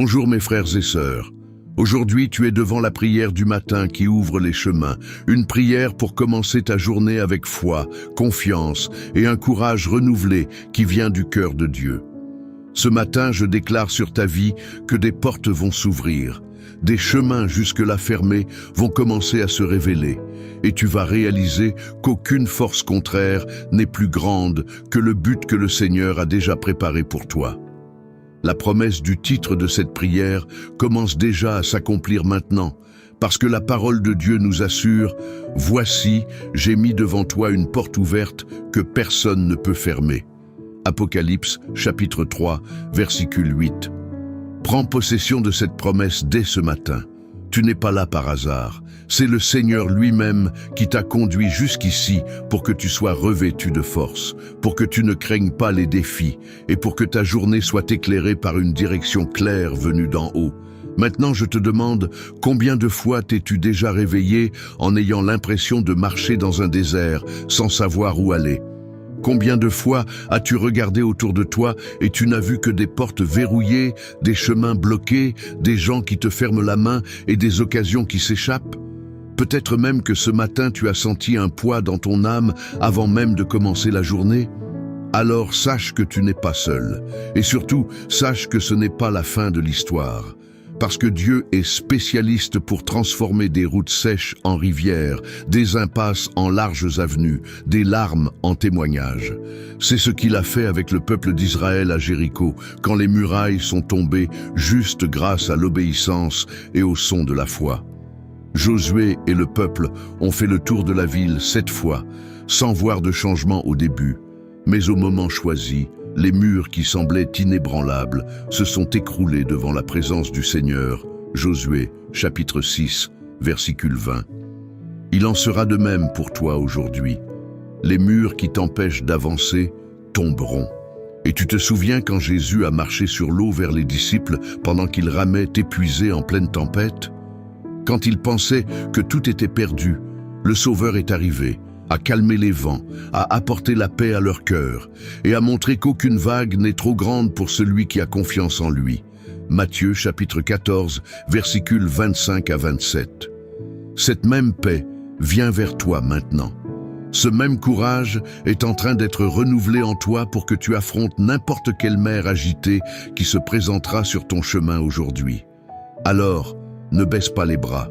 Bonjour mes frères et sœurs. Aujourd'hui, tu es devant la prière du matin qui ouvre les chemins. Une prière pour commencer ta journée avec foi, confiance et un courage renouvelé qui vient du cœur de Dieu. Ce matin, je déclare sur ta vie que des portes vont s'ouvrir. Des chemins jusque-là fermés vont commencer à se révéler. Et tu vas réaliser qu'aucune force contraire n'est plus grande que le but que le Seigneur a déjà préparé pour toi. La promesse du titre de cette prière commence déjà à s'accomplir maintenant, parce que la parole de Dieu nous assure « Voici, j'ai mis devant toi une porte ouverte que personne ne peut fermer ». Apocalypse, chapitre 3, versicule 8. Prends possession de cette promesse dès ce matin. Tu n'es pas là par hasard. C'est le Seigneur lui-même qui t'a conduit jusqu'ici pour que tu sois revêtu de force, pour que tu ne craignes pas les défis et pour que ta journée soit éclairée par une direction claire venue d'en haut. Maintenant, je te demande, combien de fois t'es-tu déjà réveillé en ayant l'impression de marcher dans un désert sans savoir où aller ? Combien de fois as-tu regardé autour de toi et tu n'as vu que des portes verrouillées, des chemins bloqués, des gens qui te ferment la main et des occasions qui s'échappent ? Peut-être même que ce matin tu as senti un poids dans ton âme avant même de commencer la journée ? Alors sache que tu n'es pas seul. Et surtout, sache que ce n'est pas la fin de l'histoire. Parce que Dieu est spécialiste pour transformer des routes sèches en rivières, des impasses en larges avenues, des larmes en témoignages. C'est ce qu'il a fait avec le peuple d'Israël à Jéricho, quand les murailles sont tombées juste grâce à l'obéissance et au son de la foi. Josué et le peuple ont fait le tour de la ville 7 fois, sans voir de changement au début. Mais au moment choisi, les murs qui semblaient inébranlables se sont écroulés devant la présence du Seigneur. Josué, chapitre 6, versicule 20. Il en sera de même pour toi aujourd'hui. Les murs qui t'empêchent d'avancer tomberont. Et tu te souviens quand Jésus a marché sur l'eau vers les disciples pendant qu'ils ramaient épuisés en pleine tempête ? Quand ils pensaient que tout était perdu, le Sauveur est arrivé, a calmé les vents, a apporté la paix à leur cœur et a montré qu'aucune vague n'est trop grande pour celui qui a confiance en lui. Matthieu chapitre 14, versicules 25 à 27. Cette même paix vient vers toi maintenant. Ce même courage est en train d'être renouvelé en toi pour que tu affrontes n'importe quelle mer agitée qui se présentera sur ton chemin aujourd'hui. Alors, ne baisse pas les bras.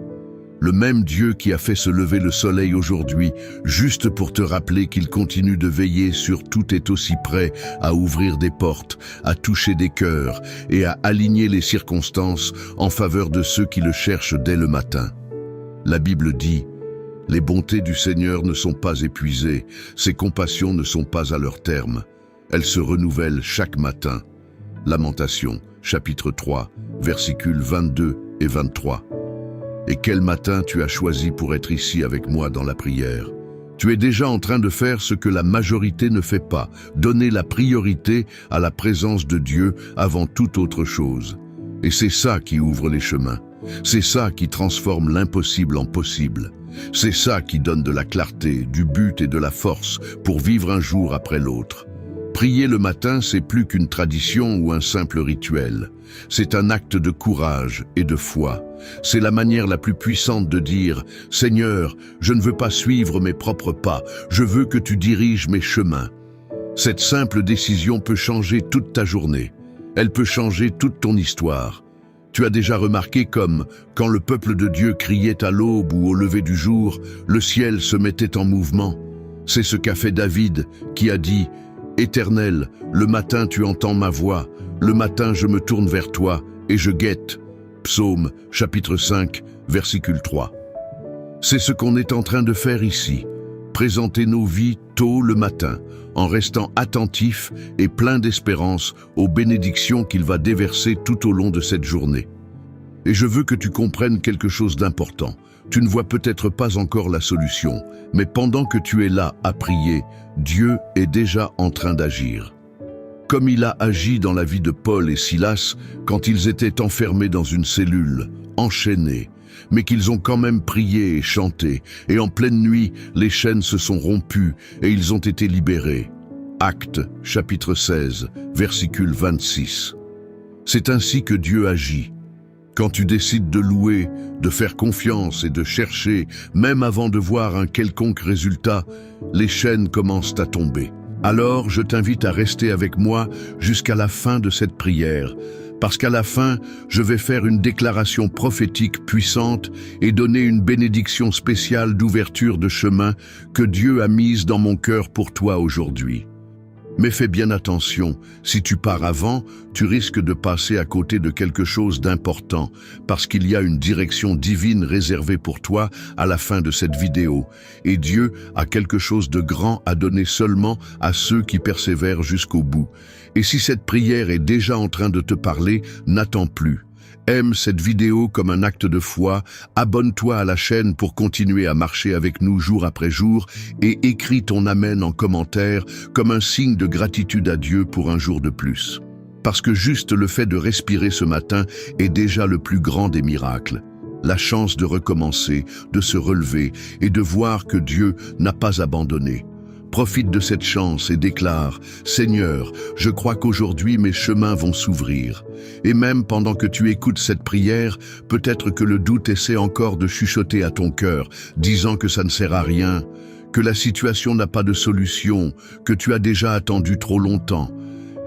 Le même Dieu qui a fait se lever le soleil aujourd'hui, juste pour te rappeler qu'il continue de veiller sur tout, est aussi prêt à ouvrir des portes, à toucher des cœurs et à aligner les circonstances en faveur de ceux qui le cherchent dès le matin. La Bible dit « Les bontés du Seigneur ne sont pas épuisées, ses compassions ne sont pas à leur terme. Elles se renouvellent chaque matin. » Lamentations, chapitre 3, versicules 22 et 23. Et quel matin tu as choisi pour être ici avec moi dans la prière. Tu es déjà en train de faire ce que la majorité ne fait pas, donner la priorité à la présence de Dieu avant toute autre chose. Et c'est ça qui ouvre les chemins. C'est ça qui transforme l'impossible en possible. C'est ça qui donne de la clarté, du but et de la force pour vivre un jour après l'autre. Prier le matin, c'est plus qu'une tradition ou un simple rituel. C'est un acte de courage et de foi. C'est la manière la plus puissante de dire « Seigneur, je ne veux pas suivre mes propres pas, je veux que tu diriges mes chemins ». Cette simple décision peut changer toute ta journée. Elle peut changer toute ton histoire. Tu as déjà remarqué comme, quand le peuple de Dieu criait à l'aube ou au lever du jour, le ciel se mettait en mouvement. C'est ce qu'a fait David, qui a dit « Éternel, le matin tu entends ma voix, le matin je me tourne vers toi et je guette. » Psaume, chapitre 5, versicule 3. C'est ce qu'on est en train de faire ici, présenter nos vies tôt le matin, en restant attentifs et pleins d'espérance aux bénédictions qu'il va déverser tout au long de cette journée. Et je veux que tu comprennes quelque chose d'important. Tu ne vois peut-être pas encore la solution, mais pendant que tu es là à prier, Dieu est déjà en train d'agir. Comme il a agi dans la vie de Paul et Silas quand ils étaient enfermés dans une cellule, enchaînés, mais qu'ils ont quand même prié et chanté, et en pleine nuit, les chaînes se sont rompues et ils ont été libérés. Actes, chapitre 16, versicule 26. C'est ainsi que Dieu agit. Quand tu décides de louer, de faire confiance et de chercher, même avant de voir un quelconque résultat, les chaînes commencent à tomber. Alors, je t'invite à rester avec moi jusqu'à la fin de cette prière, parce qu'à la fin, je vais faire une déclaration prophétique puissante et donner une bénédiction spéciale d'ouverture de chemin que Dieu a mise dans mon cœur pour toi aujourd'hui. Mais fais bien attention, si tu pars avant, tu risques de passer à côté de quelque chose d'important, parce qu'il y a une direction divine réservée pour toi à la fin de cette vidéo. Et Dieu a quelque chose de grand à donner seulement à ceux qui persévèrent jusqu'au bout. Et si cette prière est déjà en train de te parler, n'attends plus. Aime cette vidéo comme un acte de foi, abonne-toi à la chaîne pour continuer à marcher avec nous jour après jour et écris ton Amen en commentaire comme un signe de gratitude à Dieu pour un jour de plus. Parce que juste le fait de respirer ce matin est déjà le plus grand des miracles. La chance de recommencer, de se relever et de voir que Dieu n'a pas abandonné. Profite de cette chance et déclare « Seigneur, je crois qu'aujourd'hui mes chemins vont s'ouvrir. » Et même pendant que tu écoutes cette prière, peut-être que le doute essaie encore de chuchoter à ton cœur, disant que ça ne sert à rien, que la situation n'a pas de solution, que tu as déjà attendu trop longtemps.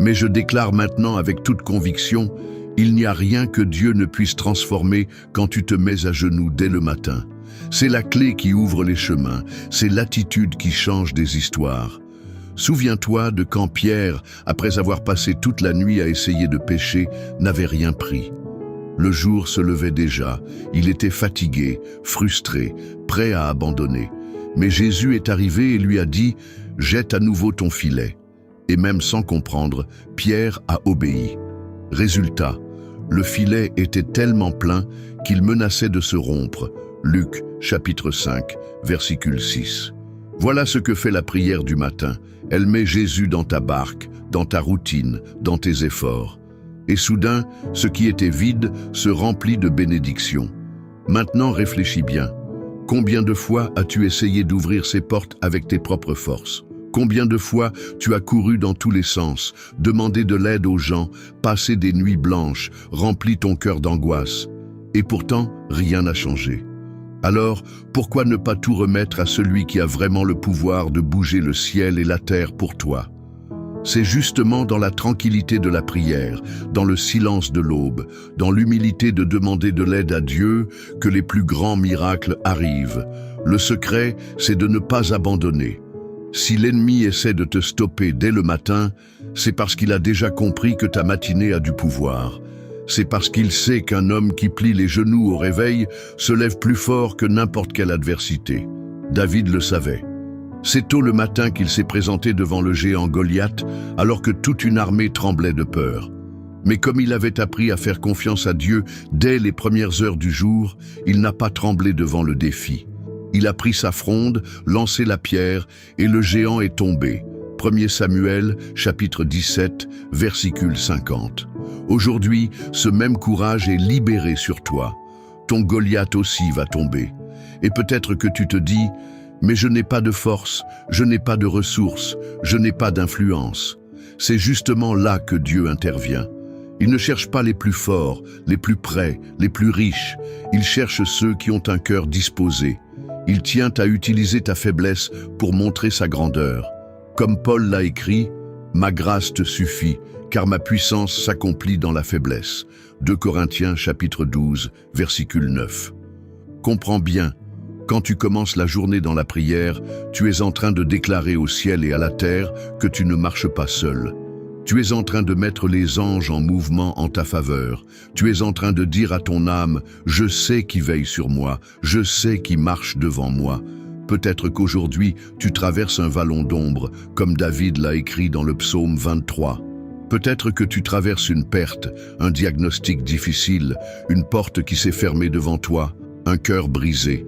Mais je déclare maintenant avec toute conviction, il n'y a rien que Dieu ne puisse transformer quand tu te mets à genoux dès le matin. C'est la clé qui ouvre les chemins, c'est l'attitude qui change des histoires. Souviens-toi de quand Pierre, après avoir passé toute la nuit à essayer de pêcher, n'avait rien pris. Le jour se levait déjà, il était fatigué, frustré, prêt à abandonner. Mais Jésus est arrivé et lui a dit « Jette à nouveau ton filet ». Et même sans comprendre, Pierre a obéi. Résultat, le filet était tellement plein qu'il menaçait de se rompre. Luc, chapitre 5, versicule 6. Voilà ce que fait la prière du matin. Elle met Jésus dans ta barque, dans ta routine, dans tes efforts. Et soudain, ce qui était vide se remplit de bénédictions. Maintenant, réfléchis bien. Combien de fois as-tu essayé d'ouvrir ces portes avec tes propres forces? Combien de fois tu as couru dans tous les sens, demandé de l'aide aux gens, passé des nuits blanches, rempli ton cœur d'angoisse? Et pourtant, rien n'a changé. Alors, pourquoi ne pas tout remettre à celui qui a vraiment le pouvoir de bouger le ciel et la terre pour toi? C'est justement dans la tranquillité de la prière, dans le silence de l'aube, dans l'humilité de demander de l'aide à Dieu que les plus grands miracles arrivent. Le secret, c'est de ne pas abandonner. Si l'ennemi essaie de te stopper dès le matin, c'est parce qu'il a déjà compris que ta matinée a du pouvoir. C'est parce qu'il sait qu'un homme qui plie les genoux au réveil se lève plus fort que n'importe quelle adversité. David le savait. C'est tôt le matin qu'il s'est présenté devant le géant Goliath, alors que toute une armée tremblait de peur. Mais comme il avait appris à faire confiance à Dieu dès les premières heures du jour, il n'a pas tremblé devant le défi. Il a pris sa fronde, lancé la pierre, et le géant est tombé. 1 Samuel, chapitre 17, versicule 50. Aujourd'hui, ce même courage est libéré sur toi. Ton Goliath aussi va tomber. Et peut-être que tu te dis « Mais je n'ai pas de force, je n'ai pas de ressources, je n'ai pas d'influence. » C'est justement là que Dieu intervient. Il ne cherche pas les plus forts, les plus prêts, les plus riches. Il cherche ceux qui ont un cœur disposé. Il tient à utiliser ta faiblesse pour montrer sa grandeur. Comme Paul l'a écrit, « Ma grâce te suffit, car ma puissance s'accomplit dans la faiblesse. » 2 Corinthiens chapitre 12, versicule 9. Comprends bien, quand tu commences la journée dans la prière, tu es en train de déclarer au ciel et à la terre que tu ne marches pas seul. Tu es en train de mettre les anges en mouvement en ta faveur. Tu es en train de dire à ton âme « Je sais qui veille sur moi, je sais qui marche devant moi ». Peut-être qu'aujourd'hui, tu traverses un vallon d'ombre, comme David l'a écrit dans le psaume 23. Peut-être que tu traverses une perte, un diagnostic difficile, une porte qui s'est fermée devant toi, un cœur brisé.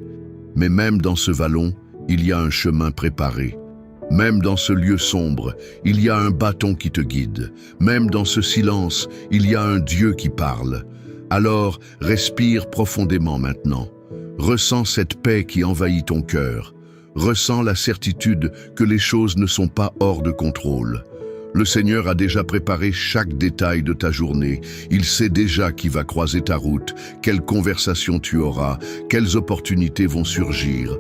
Mais même dans ce vallon, il y a un chemin préparé. Même dans ce lieu sombre, il y a un bâton qui te guide. Même dans ce silence, il y a un Dieu qui parle. Alors, respire profondément maintenant. Ressens cette paix qui envahit ton cœur. Ressens la certitude que les choses ne sont pas hors de contrôle. Le Seigneur a déjà préparé chaque détail de ta journée. Il sait déjà qui va croiser ta route, quelles conversations tu auras, quelles opportunités vont surgir.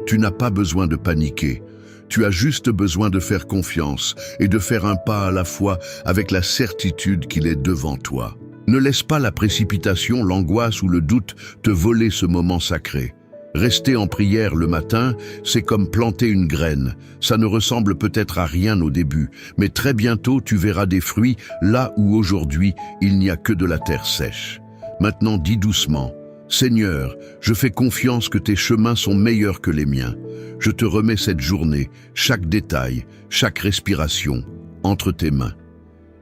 Tu n'as pas besoin de paniquer. Tu as juste besoin de faire confiance et de faire un pas à la fois avec la certitude qu'il est devant toi. Ne laisse pas la précipitation, l'angoisse ou le doute te voler ce moment sacré. Rester en prière le matin, c'est comme planter une graine. Ça ne ressemble peut-être à rien au début, mais très bientôt tu verras des fruits là où aujourd'hui il n'y a que de la terre sèche. Maintenant dis doucement, « Seigneur, je fais confiance que tes chemins sont meilleurs que les miens. Je te remets cette journée, chaque détail, chaque respiration, entre tes mains. »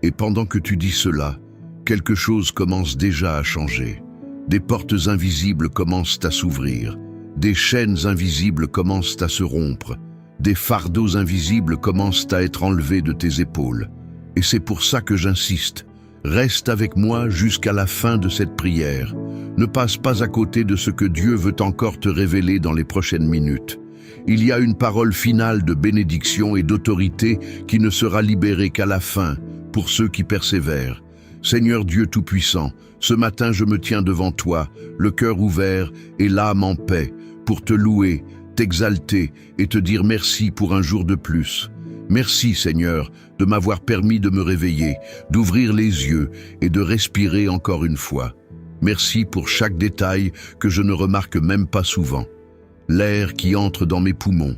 Et pendant que tu dis cela, quelque chose commence déjà à changer. Des portes invisibles commencent à s'ouvrir. Des chaînes invisibles commencent à se rompre. Des fardeaux invisibles commencent à être enlevés de tes épaules. Et c'est pour ça que j'insiste. Reste avec moi jusqu'à la fin de cette prière. Ne passe pas à côté de ce que Dieu veut encore te révéler dans les prochaines minutes. Il y a une parole finale de bénédiction et d'autorité qui ne sera libérée qu'à la fin, pour ceux qui persévèrent. Seigneur Dieu Tout-Puissant, ce matin je me tiens devant toi, le cœur ouvert et l'âme en paix, pour te louer, t'exalter et te dire merci pour un jour de plus. Merci Seigneur de m'avoir permis de me réveiller, d'ouvrir les yeux et de respirer encore une fois. Merci pour chaque détail que je ne remarque même pas souvent. L'air qui entre dans mes poumons,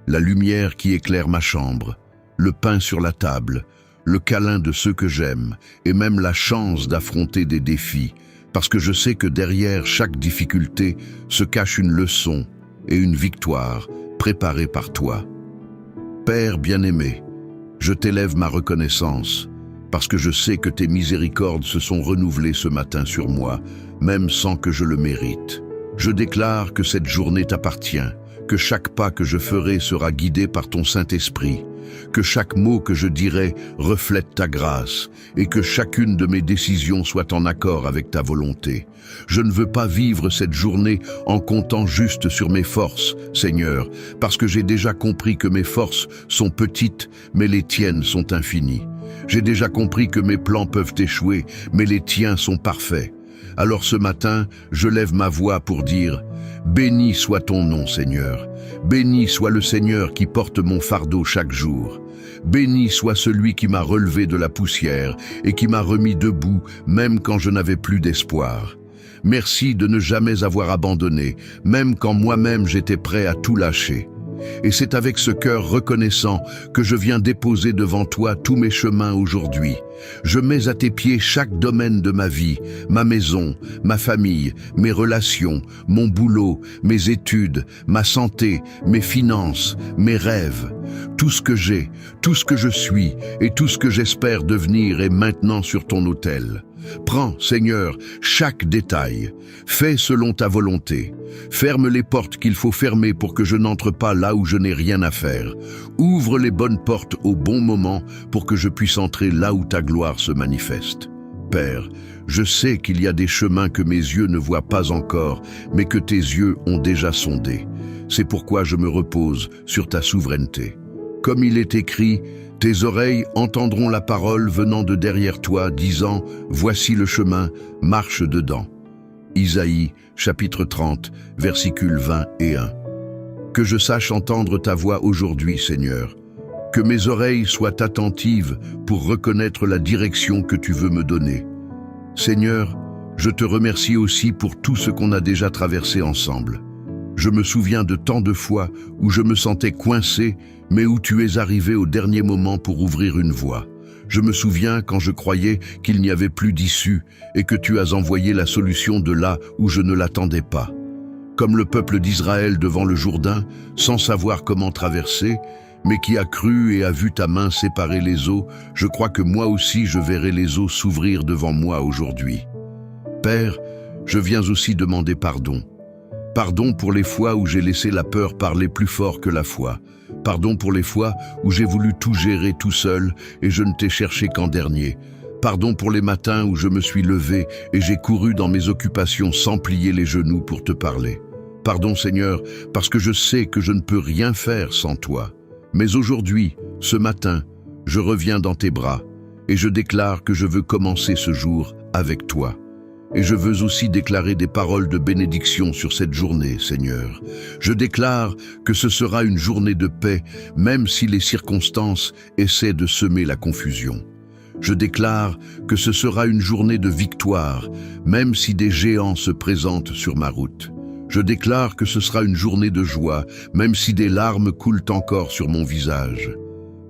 la lumière qui éclaire ma chambre, le pain sur la table, le câlin de ceux que j'aime et même la chance d'affronter des défis, parce que je sais que derrière chaque difficulté se cache une leçon et une victoire préparée par toi. Père bien-aimé, je t'élève ma reconnaissance, parce que je sais que tes miséricordes se sont renouvelées ce matin sur moi, même sans que je le mérite. Je déclare que cette journée t'appartient, que chaque pas que je ferai sera guidé par ton Saint-Esprit, que chaque mot que je dirai reflète ta grâce et que chacune de mes décisions soit en accord avec ta volonté. Je ne veux pas vivre cette journée en comptant juste sur mes forces, Seigneur, parce que j'ai déjà compris que mes forces sont petites, mais les tiennes sont infinies. J'ai déjà compris que mes plans peuvent échouer, mais les tiens sont parfaits. Alors ce matin, je lève ma voix pour dire « Béni soit ton nom, Seigneur. Béni soit le Seigneur qui porte mon fardeau chaque jour. Béni soit celui qui m'a relevé de la poussière et qui m'a remis debout même quand je n'avais plus d'espoir. Merci de ne jamais avoir abandonné, même quand moi-même j'étais prêt à tout lâcher. Et c'est avec ce cœur reconnaissant que je viens déposer devant toi tous mes chemins aujourd'hui. Je mets à tes pieds chaque domaine de ma vie, ma maison, ma famille, mes relations, mon boulot, mes études, ma santé, mes finances, mes rêves. Tout ce que j'ai, tout ce que je suis et tout ce que j'espère devenir est maintenant sur ton autel. Prends, Seigneur, chaque détail. Fais selon ta volonté. Ferme les portes qu'il faut fermer pour que je n'entre pas là où je n'ai rien à faire. Ouvre les bonnes portes au bon moment pour que je puisse entrer là où ta gloire se manifeste. Père, je sais qu'il y a des chemins que mes yeux ne voient pas encore, mais que tes yeux ont déjà sondés. C'est pourquoi je me repose sur ta souveraineté. Comme il est écrit, tes oreilles entendront la parole venant de derrière toi, disant « Voici le chemin, marche dedans ». Isaïe, chapitre 30, versicules 20 et 1. Que je sache entendre ta voix aujourd'hui, Seigneur. Que mes oreilles soient attentives pour reconnaître la direction que tu veux me donner. Seigneur, je te remercie aussi pour tout ce qu'on a déjà traversé ensemble. Je me souviens de tant de fois où je me sentais coincé, mais où tu es arrivé au dernier moment pour ouvrir une voie. Je me souviens quand je croyais qu'il n'y avait plus d'issue et que tu as envoyé la solution de là où je ne l'attendais pas. Comme le peuple d'Israël devant le Jourdain, sans savoir comment traverser, mais qui a cru et a vu ta main séparer les eaux, je crois que moi aussi je verrai les eaux s'ouvrir devant moi aujourd'hui. Père, je viens aussi demander pardon. Pardon pour les fois où j'ai laissé la peur parler plus fort que la foi. Pardon pour les fois où j'ai voulu tout gérer tout seul et je ne t'ai cherché qu'en dernier. Pardon pour les matins où je me suis levé et j'ai couru dans mes occupations sans plier les genoux pour te parler. Pardon Seigneur, parce que je sais que je ne peux rien faire sans toi. Mais aujourd'hui, ce matin, Je reviens dans tes bras et je déclare que je veux commencer ce jour avec toi. Et je veux aussi déclarer des paroles de bénédiction sur cette journée, Seigneur. Je déclare que ce sera une journée de paix, même si les circonstances essaient de semer la confusion. Je déclare que ce sera une journée de victoire, même si des géants se présentent sur ma route. Je déclare que ce sera une journée de joie, même si des larmes coulent encore sur mon visage.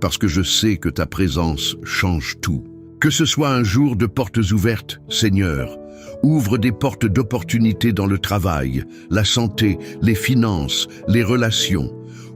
Parce que je sais que ta présence change tout. Que ce soit un jour de portes ouvertes, Seigneur, ouvre des portes d'opportunités dans le travail, la santé, les finances, les relations.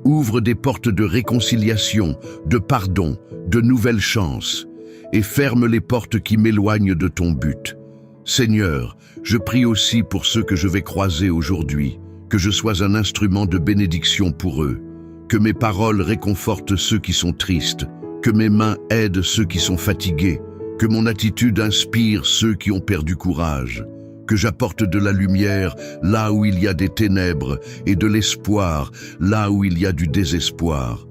Ouvre des portes de réconciliation, de pardon, de nouvelles chances. Et ferme les portes qui m'éloignent de ton but. Seigneur, je prie aussi pour ceux que je vais croiser aujourd'hui, que je sois un instrument de bénédiction pour eux, que mes paroles réconfortent ceux qui sont tristes, que mes mains aident ceux qui sont fatigués, que mon attitude inspire ceux qui ont perdu courage, que j'apporte de la lumière là où il y a des ténèbres et de l'espoir là où il y a du désespoir.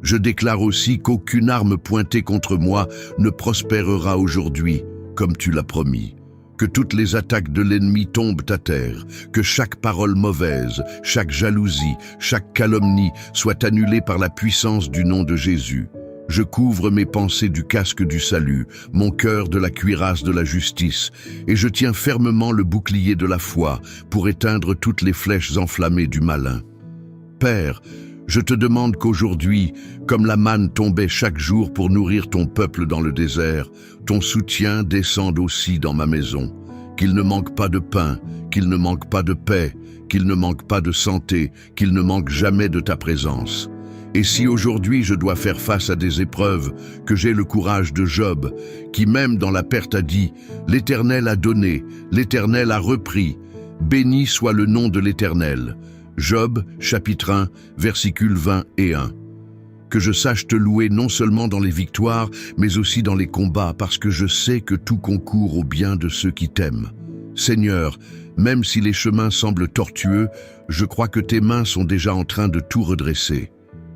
Je déclare aussi qu'aucune arme pointée contre moi ne prospérera aujourd'hui, comme tu l'as promis. Que toutes les attaques de l'ennemi tombent à terre, que chaque parole mauvaise, chaque jalousie, chaque calomnie soit annulée par la puissance du nom de Jésus. Je couvre mes pensées du casque du salut, mon cœur de la cuirasse de la justice, et je tiens fermement le bouclier de la foi pour éteindre toutes les flèches enflammées du malin. Père, je te demande qu'aujourd'hui, comme la manne tombait chaque jour pour nourrir ton peuple dans le désert, ton soutien descende aussi dans ma maison. Qu'il ne manque pas de pain, qu'il ne manque pas de paix, qu'il ne manque pas de santé, qu'il ne manque jamais de ta présence. Et si aujourd'hui je dois faire face à des épreuves, que j'ai le courage de Job, qui même dans la perte a dit « L'Éternel a donné, l'Éternel a repris, béni soit le nom de l'Éternel ». Job, chapitre 1, versicules 20 et 1. Que je sache te louer non seulement dans les victoires, mais aussi dans les combats, parce que je sais que tout concourt au bien de ceux qui t'aiment. Seigneur, même si les chemins semblent tortueux, je crois que tes mains sont déjà en train de tout redresser.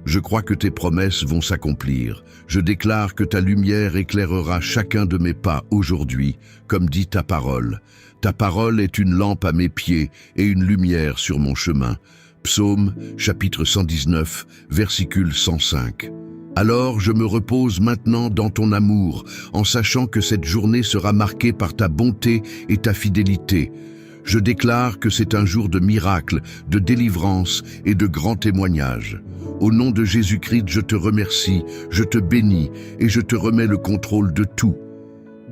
Je crois que tes promesses vont s'accomplir. Je déclare que ta lumière éclairera chacun de mes pas aujourd'hui, comme dit ta parole. Ta parole est une lampe à mes pieds et une lumière sur mon chemin. Psaume, chapitre 119, versicule 105. Alors je me repose maintenant dans ton amour, en sachant que cette journée sera marquée par ta bonté et ta fidélité. Je déclare que c'est un jour de miracle, de délivrance et de grands témoignages. Au nom de Jésus-Christ, je te remercie, je te bénis et je te remets le contrôle de tout.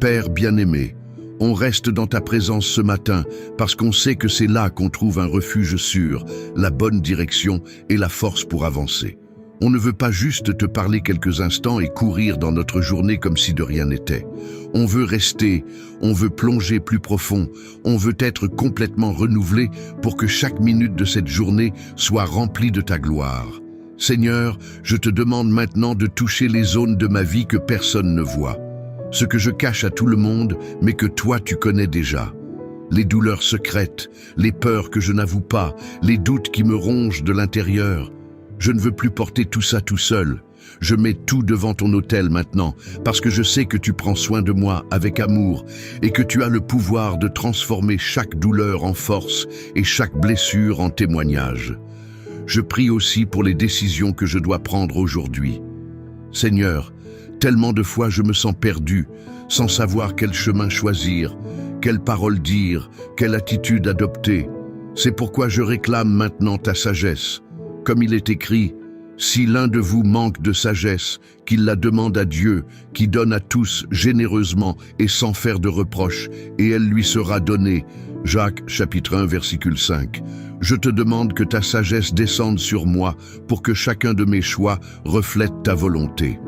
Père bien-aimé, on reste dans ta présence ce matin parce qu'on sait que c'est là qu'on trouve un refuge sûr, la bonne direction et la force pour avancer. On ne veut pas juste te parler quelques instants et courir dans notre journée comme si de rien n'était. On veut rester, on veut plonger plus profond, on veut être complètement renouvelé pour que chaque minute de cette journée soit remplie de ta gloire. Seigneur, je te demande maintenant de toucher les zones de ma vie que personne ne voit. Ce que je cache à tout le monde, mais que toi tu connais déjà. Les douleurs secrètes, les peurs que je n'avoue pas, les doutes qui me rongent de l'intérieur. Je ne veux plus porter tout ça tout seul. Je mets tout devant ton autel maintenant, parce que je sais que tu prends soin de moi avec amour et que tu as le pouvoir de transformer chaque douleur en force et chaque blessure en témoignage. Je prie aussi pour les décisions que je dois prendre aujourd'hui. Seigneur, tellement de fois je me sens perdu, sans savoir quel chemin choisir, quelle parole dire, quelle attitude adopter. C'est pourquoi je réclame maintenant ta sagesse. Comme il est écrit, « Si l'un de vous manque de sagesse, qu'il la demande à Dieu, qui donne à tous généreusement et sans faire de reproche, et elle lui sera donnée. » Jacques, chapitre 1, versicule 5. Je te demande que ta sagesse descende sur moi pour que chacun de mes choix reflète ta volonté.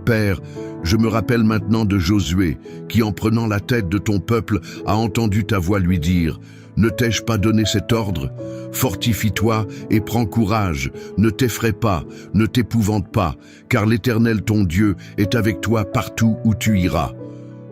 Père, je me rappelle maintenant de Josué, qui en prenant la tête de ton peuple a entendu ta voix lui dire « Ne t'ai-je pas donné cet ordre ? Fortifie-toi et prends courage, ne t'effraie pas, ne t'épouvante pas, car l'Éternel ton Dieu est avec toi partout où tu iras. »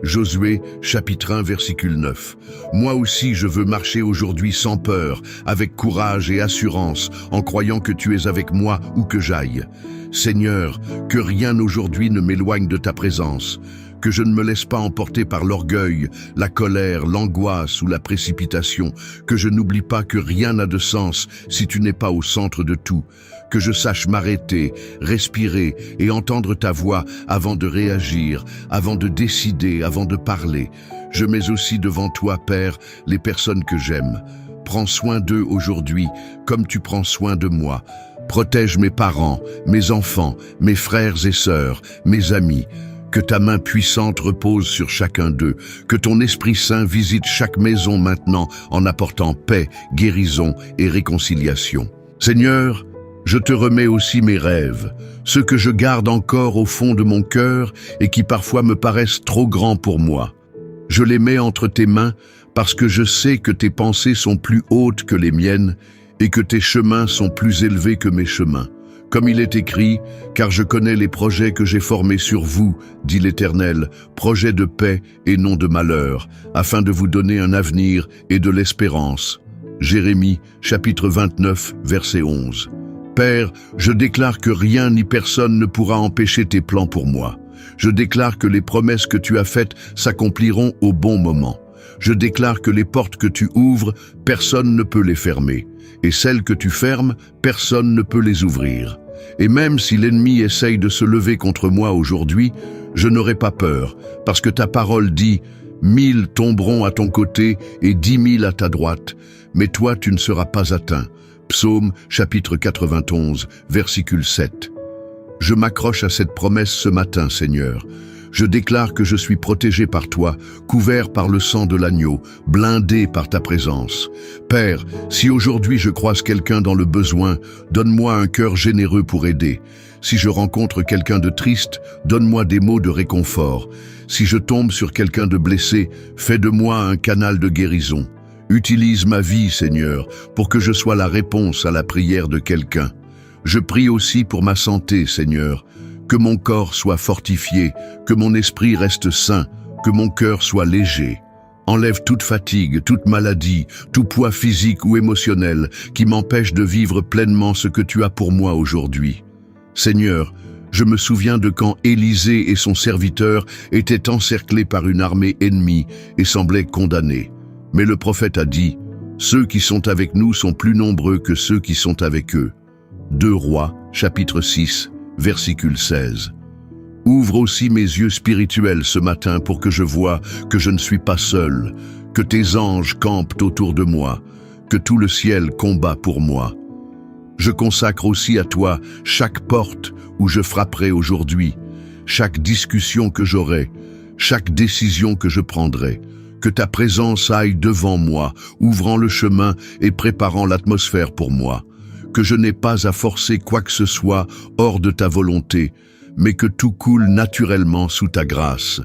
Josué, chapitre 1, versicule 9. Moi aussi je veux marcher aujourd'hui sans peur, avec courage et assurance, en croyant que tu es avec moi où que j'aille. Seigneur, que rien aujourd'hui ne m'éloigne de ta présence, que je ne me laisse pas emporter par l'orgueil, la colère, l'angoisse ou la précipitation, que je n'oublie pas que rien n'a de sens si tu n'es pas au centre de tout, que je sache m'arrêter, respirer et entendre ta voix avant de réagir, avant de décider, avant de parler. Je mets aussi devant toi, Père, les personnes que j'aime. Prends soin d'eux aujourd'hui, comme tu prends soin de moi. Protège mes parents, mes enfants, mes frères et sœurs, mes amis. Que ta main puissante repose sur chacun d'eux, que ton Esprit Saint visite chaque maison maintenant en apportant paix, guérison et réconciliation. Seigneur, je te remets aussi mes rêves, ceux que je garde encore au fond de mon cœur et qui parfois me paraissent trop grands pour moi. Je les mets entre tes mains parce que je sais que tes pensées sont plus hautes que les miennes et que tes chemins sont plus élevés que mes chemins. Comme il est écrit, car je connais les projets que j'ai formés sur vous, dit l'Éternel, projets de paix et non de malheur, afin de vous donner un avenir et de l'espérance. Jérémie, chapitre 29, verset 11. Père, je déclare que rien ni personne ne pourra empêcher tes plans pour moi. Je déclare que les promesses que tu as faites s'accompliront au bon moment. Je déclare que les portes que tu ouvres, personne ne peut les fermer. Et celles que tu fermes, personne ne peut les ouvrir. Et même si l'ennemi essaye de se lever contre moi aujourd'hui, je n'aurai pas peur, parce que ta parole dit « 1000 tomberont à ton côté et 10 000 à ta droite, mais toi tu ne seras pas atteint. » Psaume, chapitre 91, versicule 7. Je m'accroche à cette promesse ce matin, Seigneur. Je déclare que je suis protégé par toi, couvert par le sang de l'agneau, blindé par ta présence. Père, si aujourd'hui je croise quelqu'un dans le besoin, donne-moi un cœur généreux pour aider. Si je rencontre quelqu'un de triste, donne-moi des mots de réconfort. Si je tombe sur quelqu'un de blessé, fais de moi un canal de guérison. Utilise ma vie, Seigneur, pour que je sois la réponse à la prière de quelqu'un. Je prie aussi pour ma santé, Seigneur. Que mon corps soit fortifié, que mon esprit reste sain, que mon cœur soit léger. Enlève toute fatigue, toute maladie, tout poids physique ou émotionnel qui m'empêche de vivre pleinement ce que tu as pour moi aujourd'hui. Seigneur, je me souviens de quand Élisée et son serviteur étaient encerclés par une armée ennemie et semblaient condamnés. Mais le prophète a dit, « Ceux qui sont avec nous sont plus nombreux que ceux qui sont avec eux. » 2 Rois, chapitre 6, versicule 16. Ouvre aussi mes yeux spirituels ce matin pour que je voie que je ne suis pas seul, que tes anges campent autour de moi, que tout le ciel combat pour moi. Je consacre aussi à toi chaque porte où je frapperai aujourd'hui, chaque discussion que j'aurai, chaque décision que je prendrai. Que ta présence aille devant moi, ouvrant le chemin et préparant l'atmosphère pour moi. Que je n'ai pas à forcer quoi que ce soit hors de ta volonté, mais que tout coule naturellement sous ta grâce.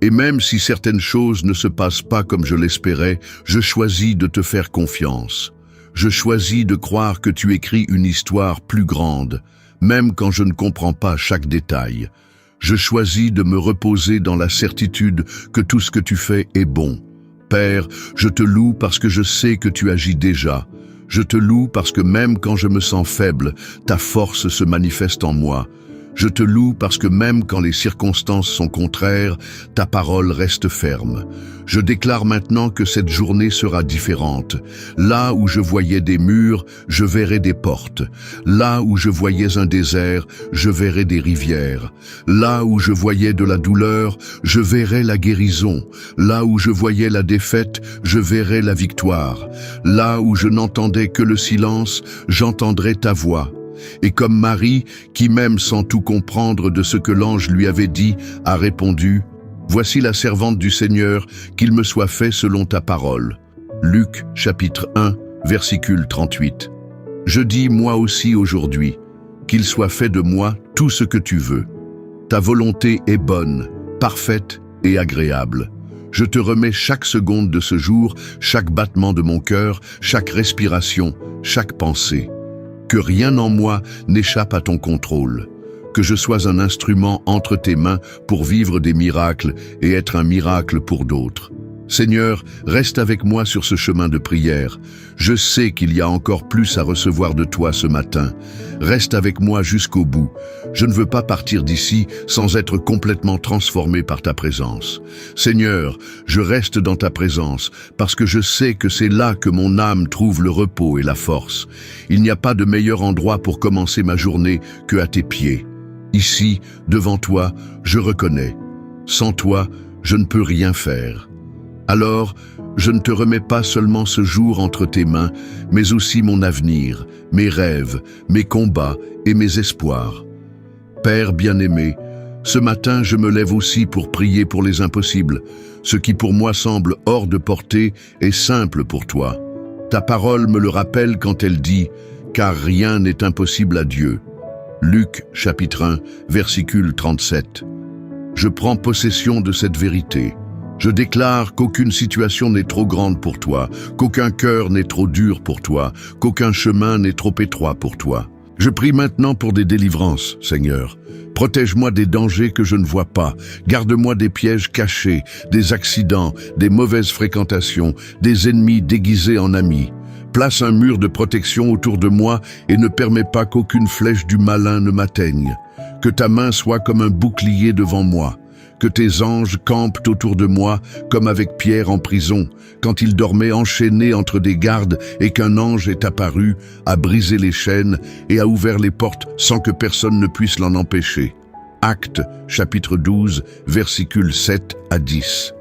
Et même si certaines choses ne se passent pas comme je l'espérais, je choisis de te faire confiance. Je choisis de croire que tu écris une histoire plus grande, même quand je ne comprends pas chaque détail. Je choisis de me reposer dans la certitude que tout ce que tu fais est bon. Père, je te loue parce que je sais que tu agis déjà. Je te loue parce que même quand je me sens faible, ta force se manifeste en moi. Je te loue parce que même quand les circonstances sont contraires, ta parole reste ferme. Je déclare maintenant que cette journée sera différente. Là où je voyais des murs, je verrai des portes. Là où je voyais un désert, je verrai des rivières. Là où je voyais de la douleur, je verrai la guérison. Là où je voyais la défaite, je verrai la victoire. Là où je n'entendais que le silence, j'entendrai ta voix. Et comme Marie, qui même sans tout comprendre de ce que l'ange lui avait dit, a répondu « Voici la servante du Seigneur, qu'il me soit fait selon ta parole. » Luc, chapitre 1, versicule 38. Je dis moi aussi aujourd'hui, qu'il soit fait de moi tout ce que tu veux. Ta volonté est bonne, parfaite et agréable. Je te remets chaque seconde de ce jour, chaque battement de mon cœur, chaque respiration, chaque pensée. Que rien en moi n'échappe à ton contrôle. que je sois un instrument entre tes mains pour vivre des miracles et être un miracle pour d'autres. Seigneur, reste avec moi sur ce chemin de prière. Je sais qu'il y a encore plus à recevoir de toi ce matin. Reste avec moi jusqu'au bout. Je ne veux pas partir d'ici sans être complètement transformé par ta présence. Seigneur, je reste dans ta présence parce que je sais que c'est là que mon âme trouve le repos et la force. Il n'y a pas de meilleur endroit pour commencer ma journée que à tes pieds. Ici, devant toi, je reconnais. Sans toi, je ne peux rien faire. Alors, je ne te remets pas seulement ce jour entre tes mains, mais aussi mon avenir, mes rêves, mes combats et mes espoirs. Père bien-aimé, ce matin je me lève aussi pour prier pour les impossibles. Ce qui pour moi semble hors de portée est simple pour toi. Ta parole me le rappelle quand elle dit « Car rien n'est impossible à Dieu ». Luc chapitre 1, versicule 37. Je prends possession de cette vérité. Je déclare qu'aucune situation n'est trop grande pour toi, qu'aucun cœur n'est trop dur pour toi, qu'aucun chemin n'est trop étroit pour toi. Je prie maintenant pour des délivrances, Seigneur. Protège-moi des dangers que je ne vois pas. Garde-moi des pièges cachés, des accidents, des mauvaises fréquentations, des ennemis déguisés en amis. Place un mur de protection autour de moi et ne permets pas qu'aucune flèche du malin ne m'atteigne. Que ta main soit comme un bouclier devant moi. Que tes anges campent autour de moi, comme avec Pierre en prison, quand il dormait enchaîné entre des gardes et qu'un ange est apparu, a brisé les chaînes et a ouvert les portes sans que personne ne puisse l'en empêcher. Actes, chapitre 12, versicules 7 à 10.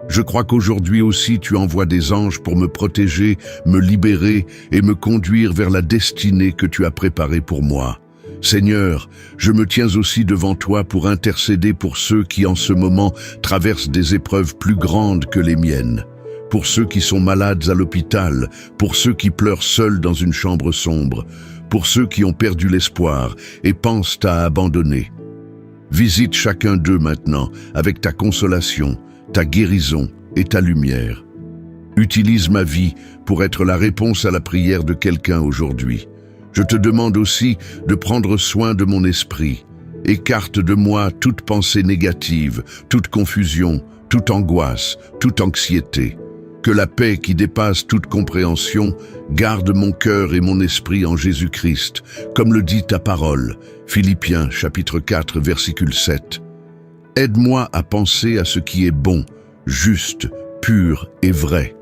Je crois qu'aujourd'hui aussi tu envoies des anges pour me protéger, me libérer et me conduire vers la destinée que tu as préparée pour moi. Seigneur, je me tiens aussi devant toi pour intercéder pour ceux qui en ce moment traversent des épreuves plus grandes que les miennes, pour ceux qui sont malades à l'hôpital, pour ceux qui pleurent seuls dans une chambre sombre, pour ceux qui ont perdu l'espoir et pensent à abandonner. Visite chacun d'eux maintenant avec ta consolation, ta guérison et ta lumière. Utilise ma vie pour être la réponse à la prière de quelqu'un aujourd'hui. Je te demande aussi de prendre soin de mon esprit. Écarte de moi toute pensée négative, toute confusion, toute angoisse, toute anxiété. Que la paix qui dépasse toute compréhension garde mon cœur et mon esprit en Jésus-Christ, comme le dit ta parole, Philippiens chapitre 4, versicule 7. Aide-moi à penser à ce qui est bon, juste, pur et vrai.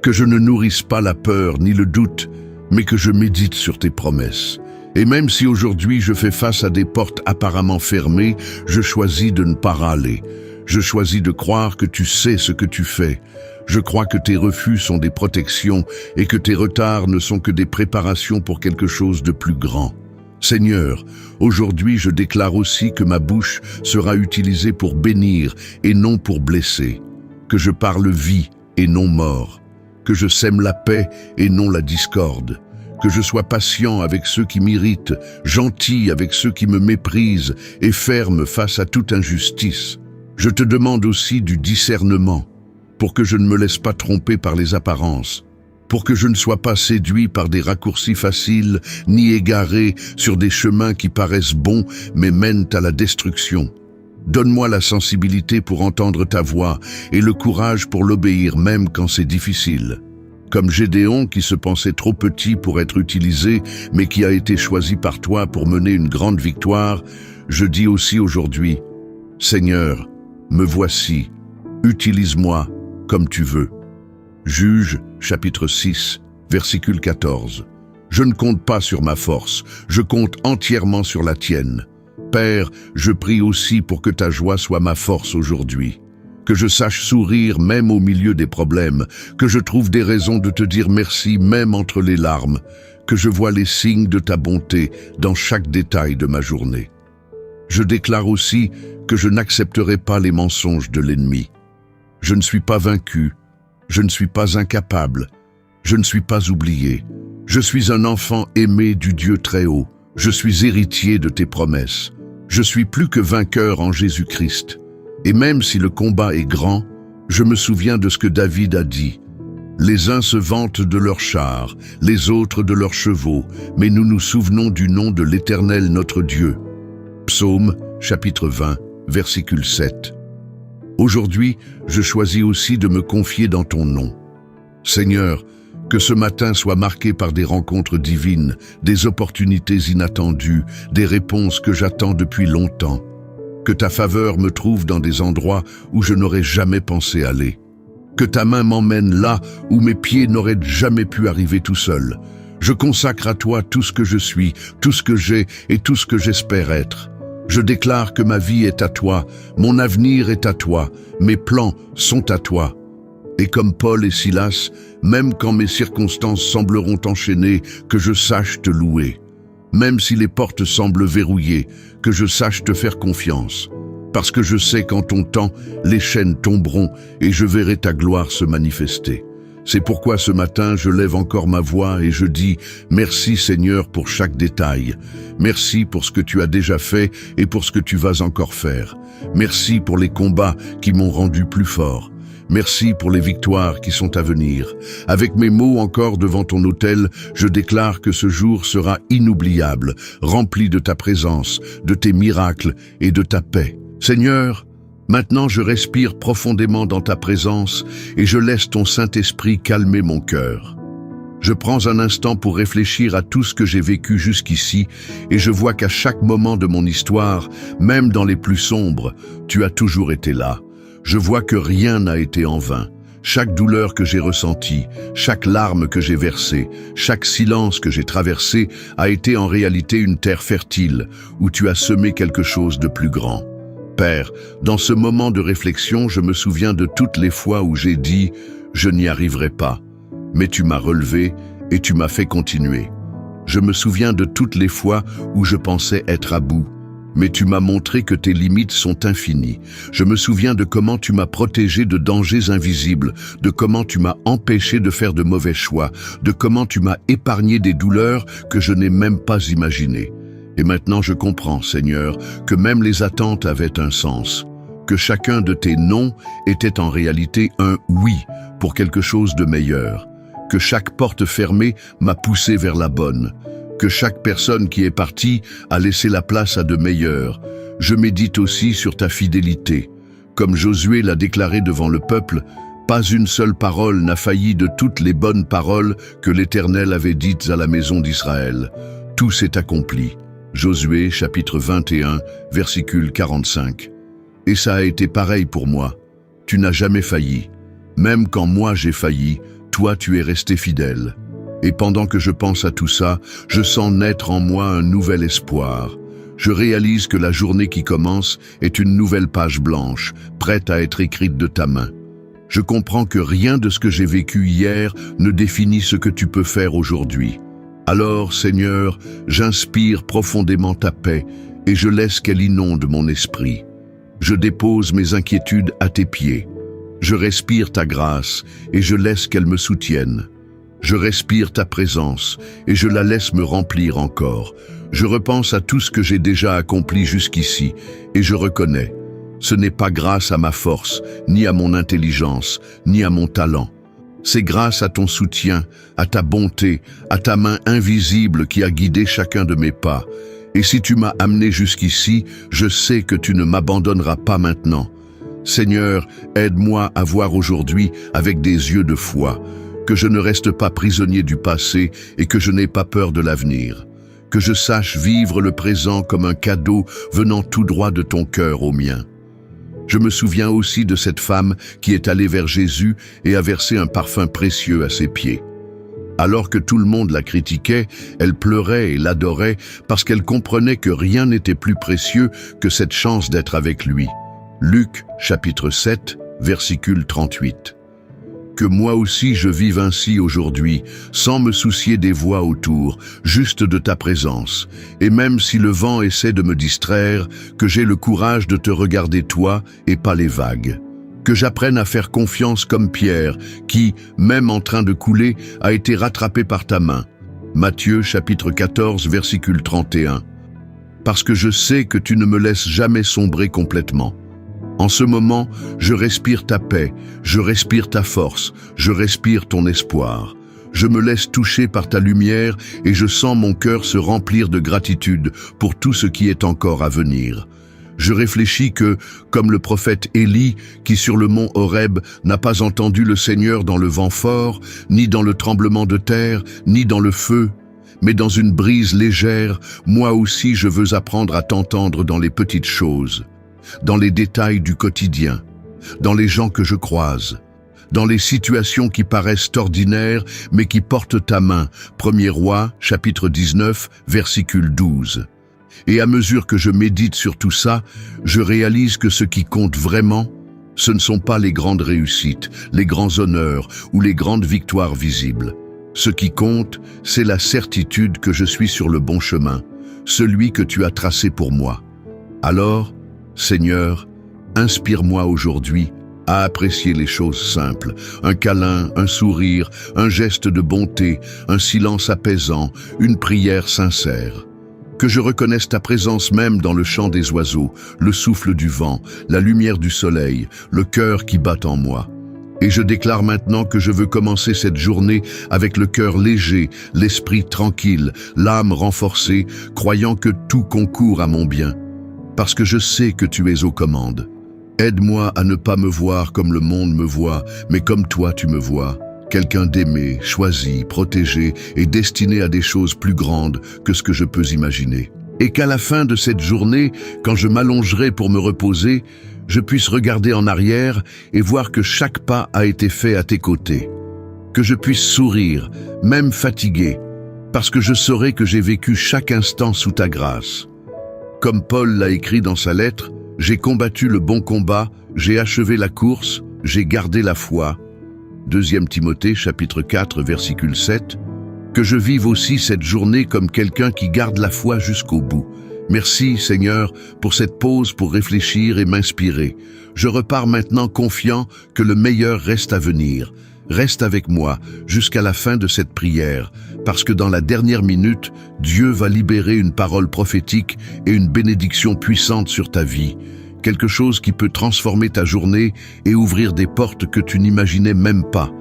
Que je ne nourrisse pas la peur ni le doute, mais que je médite sur tes promesses. Et même si aujourd'hui je fais face à des portes apparemment fermées, je choisis de ne pas râler. Je choisis de croire que tu sais ce que tu fais. Je crois que tes refus sont des protections et que tes retards ne sont que des préparations pour quelque chose de plus grand. Seigneur, aujourd'hui je déclare aussi que ma bouche sera utilisée pour bénir et non pour blesser. Que je parle vie et non mort. Que je sème la paix et non la discorde, que je sois patient avec ceux qui m'irritent, gentil avec ceux qui me méprisent et ferme face à toute injustice. Je te demande aussi du discernement, pour que je ne me laisse pas tromper par les apparences, pour que je ne sois pas séduit par des raccourcis faciles, ni égaré sur des chemins qui paraissent bons mais mènent à la destruction. Donne-moi la sensibilité pour entendre ta voix et le courage pour l'obéir même quand c'est difficile. Comme Gédéon qui se pensait trop petit pour être utilisé, mais qui a été choisi par toi pour mener une grande victoire, je dis aussi aujourd'hui, Seigneur, me voici, utilise-moi comme tu veux. Juge, chapitre 6, versicule 14. Je ne compte pas sur ma force, je compte entièrement sur la tienne. Père, je prie aussi pour que ta joie soit ma force aujourd'hui. Que je sache sourire même au milieu des problèmes, que je trouve des raisons de te dire merci même entre les larmes, que je vois les signes de ta bonté dans chaque détail de ma journée. Je déclare aussi que je n'accepterai pas les mensonges de l'ennemi. Je ne suis pas vaincu, je ne suis pas incapable, je ne suis pas oublié. Je suis un enfant aimé du Dieu très haut, je suis héritier de tes promesses. Je suis plus que vainqueur en Jésus-Christ. Et même si le combat est grand, je me souviens de ce que David a dit. Les uns se vantent de leurs chars, les autres de leurs chevaux, mais nous nous souvenons du nom de l'Éternel notre Dieu. Psaume, chapitre 20, versicule 7. Aujourd'hui, je choisis aussi de me confier dans ton nom. Seigneur, que ce matin soit marqué par des rencontres divines, des opportunités inattendues, des réponses que j'attends depuis longtemps. Que ta faveur me trouve dans des endroits où je n'aurais jamais pensé aller. Que ta main m'emmène là où mes pieds n'auraient jamais pu arriver tout seuls. Je consacre à toi tout ce que je suis, tout ce que j'ai et tout ce que j'espère être. Je déclare que ma vie est à toi, mon avenir est à toi, mes plans sont à toi. Et comme Paul et Silas, même quand mes circonstances sembleront enchaînées, que je sache te louer. Même si les portes semblent verrouillées, que je sache te faire confiance. Parce que je sais qu'en ton temps, les chaînes tomberont et je verrai ta gloire se manifester. C'est pourquoi ce matin, je lève encore ma voix et je dis « Merci Seigneur pour chaque détail. Merci pour ce que tu as déjà fait et pour ce que tu vas encore faire. Merci pour les combats qui m'ont rendu plus fort. Merci pour les victoires qui sont à venir. Avec mes mots encore devant ton autel, je déclare que ce jour sera inoubliable, rempli de ta présence, de tes miracles et de ta paix. Seigneur, maintenant je respire profondément dans ta présence et je laisse ton Saint-Esprit calmer mon cœur. Je prends un instant pour réfléchir à tout ce que j'ai vécu jusqu'ici et je vois qu'à chaque moment de mon histoire, même dans les plus sombres, tu as toujours été là. Je vois que rien n'a été en vain. Chaque douleur que j'ai ressentie, chaque larme que j'ai versée, chaque silence que j'ai traversé a été en réalité une terre fertile où tu as semé quelque chose de plus grand. Père, dans ce moment de réflexion, je me souviens de toutes les fois où j'ai dit « je n'y arriverai pas », mais tu m'as relevé et tu m'as fait continuer. Je me souviens de toutes les fois où je pensais être à bout, mais tu m'as montré que tes limites sont infinies. Je me souviens de comment tu m'as protégé de dangers invisibles, de comment tu m'as empêché de faire de mauvais choix, de comment tu m'as épargné des douleurs que je n'ai même pas imaginées. Et maintenant je comprends, Seigneur, que même les attentes avaient un sens, que chacun de tes non était en réalité un oui pour quelque chose de meilleur, que chaque porte fermée m'a poussé vers la bonne, que chaque personne qui est partie a laissé la place à de meilleurs. Je médite aussi sur ta fidélité. Comme Josué l'a déclaré devant le peuple, pas une seule parole n'a failli de toutes les bonnes paroles que l'Éternel avait dites à la maison d'Israël. Tout s'est accompli. Josué, chapitre 21, versicule 45. Et ça a été pareil pour moi. Tu n'as jamais failli. Même quand moi j'ai failli, toi tu es resté fidèle. Et pendant que je pense à tout ça, je sens naître en moi un nouvel espoir. Je réalise que la journée qui commence est une nouvelle page blanche, prête à être écrite de ta main. Je comprends que rien de ce que j'ai vécu hier ne définit ce que tu peux faire aujourd'hui. Alors, Seigneur, j'inspire profondément ta paix et je laisse qu'elle inonde mon esprit. Je dépose mes inquiétudes à tes pieds. Je respire ta grâce et je laisse qu'elle me soutienne. Je respire ta présence et je la laisse me remplir encore. Je repense à tout ce que j'ai déjà accompli jusqu'ici et je reconnais, ce n'est pas grâce à ma force, ni à mon intelligence, ni à mon talent. C'est grâce à ton soutien, à ta bonté, à ta main invisible qui a guidé chacun de mes pas. Et si tu m'as amené jusqu'ici, je sais que tu ne m'abandonneras pas maintenant. Seigneur, aide-moi à voir aujourd'hui avec des yeux de foi, que je ne reste pas prisonnier du passé et que je n'ai pas peur de l'avenir. Que je sache vivre le présent comme un cadeau venant tout droit de ton cœur au mien. Je me souviens aussi de cette femme qui est allée vers Jésus et a versé un parfum précieux à ses pieds. Alors que tout le monde la critiquait, elle pleurait et l'adorait parce qu'elle comprenait que rien n'était plus précieux que cette chance d'être avec lui. Luc, chapitre 7, versicule 38. Que moi aussi je vive ainsi aujourd'hui, sans me soucier des voix autour, juste de ta présence. Et même si le vent essaie de me distraire, que j'ai le courage de te regarder toi et pas les vagues. Que j'apprenne à faire confiance comme Pierre, qui, même en train de couler, a été rattrapé par ta main. Matthieu chapitre 14, versicule 31. Parce que je sais que tu ne me laisses jamais sombrer complètement. En ce moment, je respire ta paix, je respire ta force, je respire ton espoir. Je me laisse toucher par ta lumière et je sens mon cœur se remplir de gratitude pour tout ce qui est encore à venir. Je réfléchis que, comme le prophète Élie, qui sur le mont Horeb n'a pas entendu le Seigneur dans le vent fort, ni dans le tremblement de terre, ni dans le feu, mais dans une brise légère, moi aussi je veux apprendre à t'entendre dans les petites choses, dans les détails du quotidien, dans les gens que je croise, dans les situations qui paraissent ordinaires mais qui portent ta main. 1er Rois, chapitre 19, versicule 12. Et à mesure que je médite sur tout ça, je réalise que ce qui compte vraiment, ce ne sont pas les grandes réussites, les grands honneurs ou les grandes victoires visibles. Ce qui compte, c'est la certitude que je suis sur le bon chemin, celui que tu as tracé pour moi. Alors, Seigneur, inspire-moi aujourd'hui à apprécier les choses simples, un câlin, un sourire, un geste de bonté, un silence apaisant, une prière sincère. Que je reconnaisse ta présence même dans le chant des oiseaux, le souffle du vent, la lumière du soleil, le cœur qui bat en moi. Et je déclare maintenant que je veux commencer cette journée avec le cœur léger, l'esprit tranquille, l'âme renforcée, croyant que tout concourt à mon bien. Parce que je sais que tu es aux commandes. Aide-moi à ne pas me voir comme le monde me voit, mais comme toi tu me vois. Quelqu'un d'aimé, choisi, protégé et destiné à des choses plus grandes que ce que je peux imaginer. Et qu'à la fin de cette journée, quand je m'allongerai pour me reposer, je puisse regarder en arrière et voir que chaque pas a été fait à tes côtés. Que je puisse sourire, même fatigué, parce que je saurai que j'ai vécu chaque instant sous ta grâce. Comme Paul l'a écrit dans sa lettre, « J'ai combattu le bon combat, j'ai achevé la course, j'ai gardé la foi. » 2 Timothée, chapitre 4, versicule 7. Que je vive aussi cette journée comme quelqu'un qui garde la foi jusqu'au bout. Merci, Seigneur, pour cette pause pour réfléchir et m'inspirer. Je repars maintenant confiant que le meilleur reste à venir. Reste avec moi jusqu'à la fin de cette prière, parce que dans la dernière minute, Dieu va libérer une parole prophétique et une bénédiction puissante sur ta vie. Quelque chose qui peut transformer ta journée et ouvrir des portes que tu n'imaginais même pas.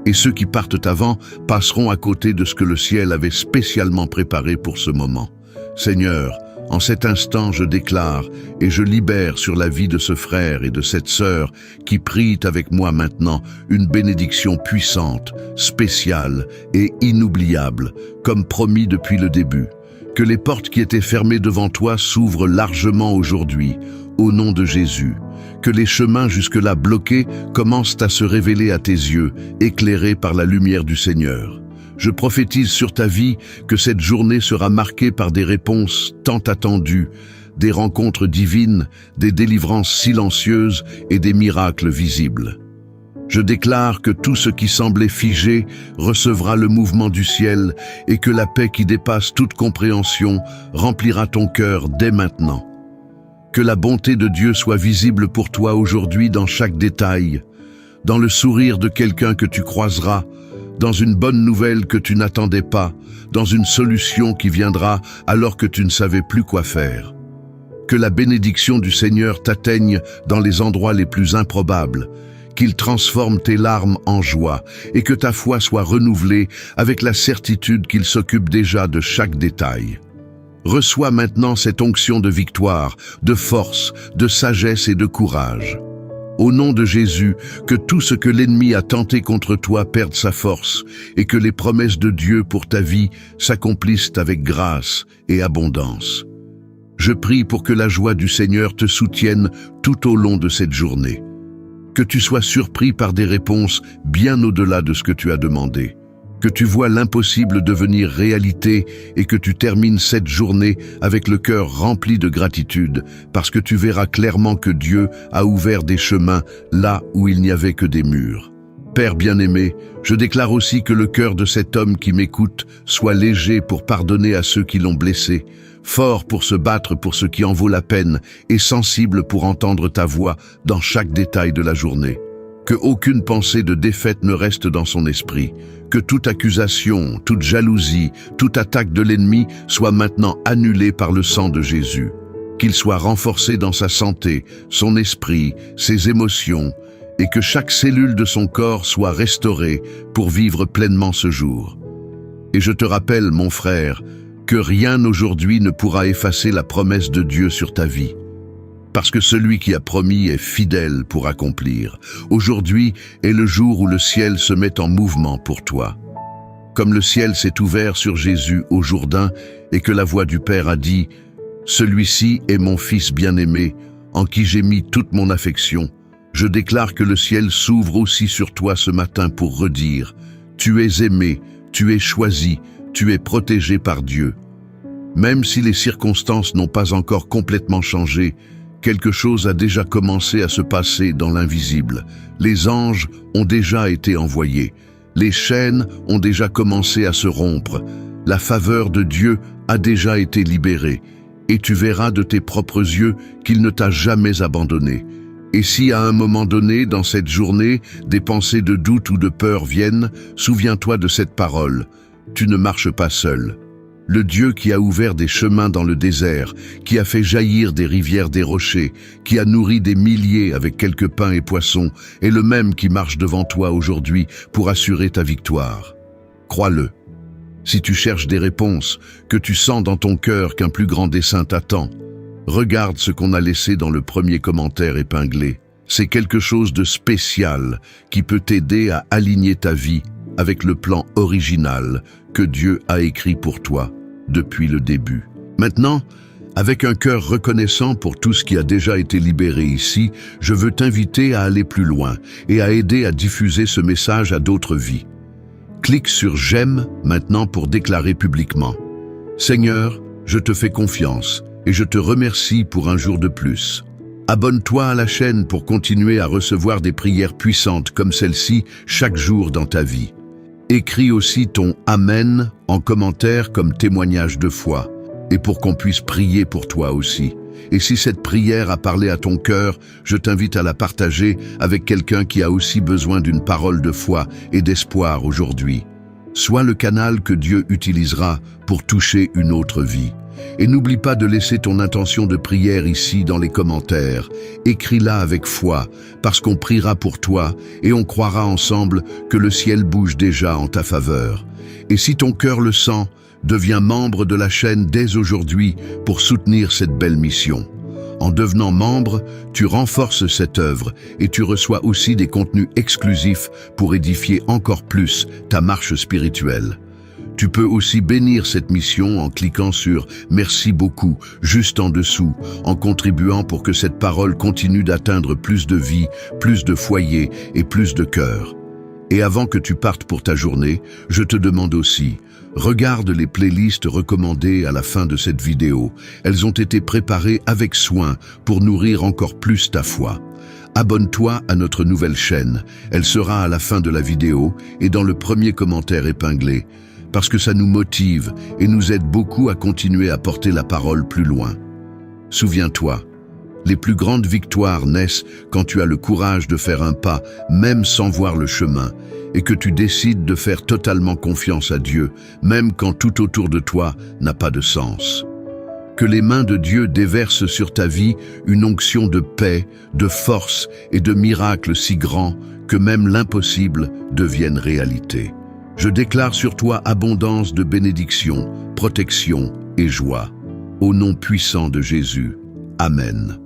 Et ceux qui partent avant passeront à côté de ce que le ciel avait spécialement préparé pour ce moment. Seigneur, en cet instant, je déclare et je libère sur la vie de ce frère et de cette sœur qui prient avec moi maintenant une bénédiction puissante, spéciale et inoubliable, comme promis depuis le début. Que les portes qui étaient fermées devant toi s'ouvrent largement aujourd'hui, au nom de Jésus. Que les chemins jusque-là bloqués commencent à se révéler à tes yeux, éclairés par la lumière du Seigneur. Je prophétise sur ta vie que cette journée sera marquée par des réponses tant attendues, des rencontres divines, des délivrances silencieuses et des miracles visibles. Je déclare que tout ce qui semblait figé recevra le mouvement du ciel et que la paix qui dépasse toute compréhension remplira ton cœur dès maintenant. Que la bonté de Dieu soit visible pour toi aujourd'hui dans chaque détail, dans le sourire de quelqu'un que tu croiseras, dans une bonne nouvelle que tu n'attendais pas, dans une solution qui viendra alors que tu ne savais plus quoi faire. Que la bénédiction du Seigneur t'atteigne dans les endroits les plus improbables, qu'il transforme tes larmes en joie et que ta foi soit renouvelée avec la certitude qu'il s'occupe déjà de chaque détail. Reçois maintenant cette onction de victoire, de force, de sagesse et de courage. Au nom de Jésus, que tout ce que l'ennemi a tenté contre toi perde sa force et que les promesses de Dieu pour ta vie s'accomplissent avec grâce et abondance. Je prie pour que la joie du Seigneur te soutienne tout au long de cette journée. Que tu sois surpris par des réponses bien au-delà de ce que tu as demandé. Que tu vois l'impossible devenir réalité et que tu termines cette journée avec le cœur rempli de gratitude parce que tu verras clairement que Dieu a ouvert des chemins là où il n'y avait que des murs. Père bien-aimé, je déclare aussi que le cœur de cet homme qui m'écoute soit léger pour pardonner à ceux qui l'ont blessé, fort pour se battre pour ce qui en vaut la peine et sensible pour entendre ta voix dans chaque détail de la journée. Que aucune pensée de défaite ne reste dans son esprit, que toute accusation, toute jalousie, toute attaque de l'ennemi soit maintenant annulée par le sang de Jésus. Qu'il soit renforcé dans sa santé, son esprit, ses émotions, et que chaque cellule de son corps soit restaurée pour vivre pleinement ce jour. Et je te rappelle, mon frère, que rien aujourd'hui ne pourra effacer la promesse de Dieu sur ta vie. Parce que celui qui a promis est fidèle pour accomplir. Aujourd'hui est le jour où le ciel se met en mouvement pour toi. Comme le ciel s'est ouvert sur Jésus au Jourdain et que la voix du Père a dit « Celui-ci est mon Fils bien-aimé, en qui j'ai mis toute mon affection », je déclare que le ciel s'ouvre aussi sur toi ce matin pour redire « Tu es aimé, tu es choisi, tu es protégé par Dieu ». Même si les circonstances n'ont pas encore complètement changé, quelque chose a déjà commencé à se passer dans l'invisible. Les anges ont déjà été envoyés. Les chaînes ont déjà commencé à se rompre. La faveur de Dieu a déjà été libérée. Et tu verras de tes propres yeux qu'il ne t'a jamais abandonné. Et si à un moment donné, dans cette journée, des pensées de doute ou de peur viennent, souviens-toi de cette parole. Tu ne marches pas seul. Le Dieu qui a ouvert des chemins dans le désert, qui a fait jaillir des rivières des rochers, qui a nourri des milliers avec quelques pains et poissons, est le même qui marche devant toi aujourd'hui pour assurer ta victoire. Crois-le. Si tu cherches des réponses, que tu sens dans ton cœur qu'un plus grand dessein t'attend, regarde ce qu'on a laissé dans le premier commentaire épinglé. C'est quelque chose de spécial qui peut t'aider à aligner ta vie avec le plan original que Dieu a écrit pour toi depuis le début. Maintenant, avec un cœur reconnaissant pour tout ce qui a déjà été libéré ici, je veux t'inviter à aller plus loin et à aider à diffuser ce message à d'autres vies. Clique sur « J'aime » maintenant pour déclarer publiquement « Seigneur, je te fais confiance et je te remercie pour un jour de plus. Abonne-toi à la chaîne pour continuer à recevoir des prières puissantes comme celle-ci chaque jour dans ta vie. Écris aussi ton « Amen » en commentaire comme témoignage de foi et pour qu'on puisse prier pour toi aussi. Et si cette prière a parlé à ton cœur, je t'invite à la partager avec quelqu'un qui a aussi besoin d'une parole de foi et d'espoir aujourd'hui. Sois le canal que Dieu utilisera pour toucher une autre vie. Et n'oublie pas de laisser ton intention de prière ici dans les commentaires. Écris-la avec foi, parce qu'on priera pour toi et on croira ensemble que le ciel bouge déjà en ta faveur. Et si ton cœur le sent, deviens membre de la chaîne dès aujourd'hui pour soutenir cette belle mission. En devenant membre, tu renforces cette œuvre et tu reçois aussi des contenus exclusifs pour édifier encore plus ta marche spirituelle. Tu peux aussi bénir cette mission en cliquant sur « Merci beaucoup » juste en dessous, en contribuant pour que cette parole continue d'atteindre plus de vies, plus de foyers et plus de cœurs. Et avant que tu partes pour ta journée, je te demande aussi, regarde les playlists recommandées à la fin de cette vidéo. Elles ont été préparées avec soin pour nourrir encore plus ta foi. Abonne-toi à notre nouvelle chaîne. Elle sera à la fin de la vidéo et dans le premier commentaire épinglé, parce que ça nous motive et nous aide beaucoup à continuer à porter la parole plus loin. Souviens-toi, les plus grandes victoires naissent quand tu as le courage de faire un pas, même sans voir le chemin, et que tu décides de faire totalement confiance à Dieu, même quand tout autour de toi n'a pas de sens. Que les mains de Dieu déversent sur ta vie une onction de paix, de force et de miracles si grands que même l'impossible devienne réalité. Je déclare sur toi abondance de bénédictions, protection et joie. Au nom puissant de Jésus. Amen.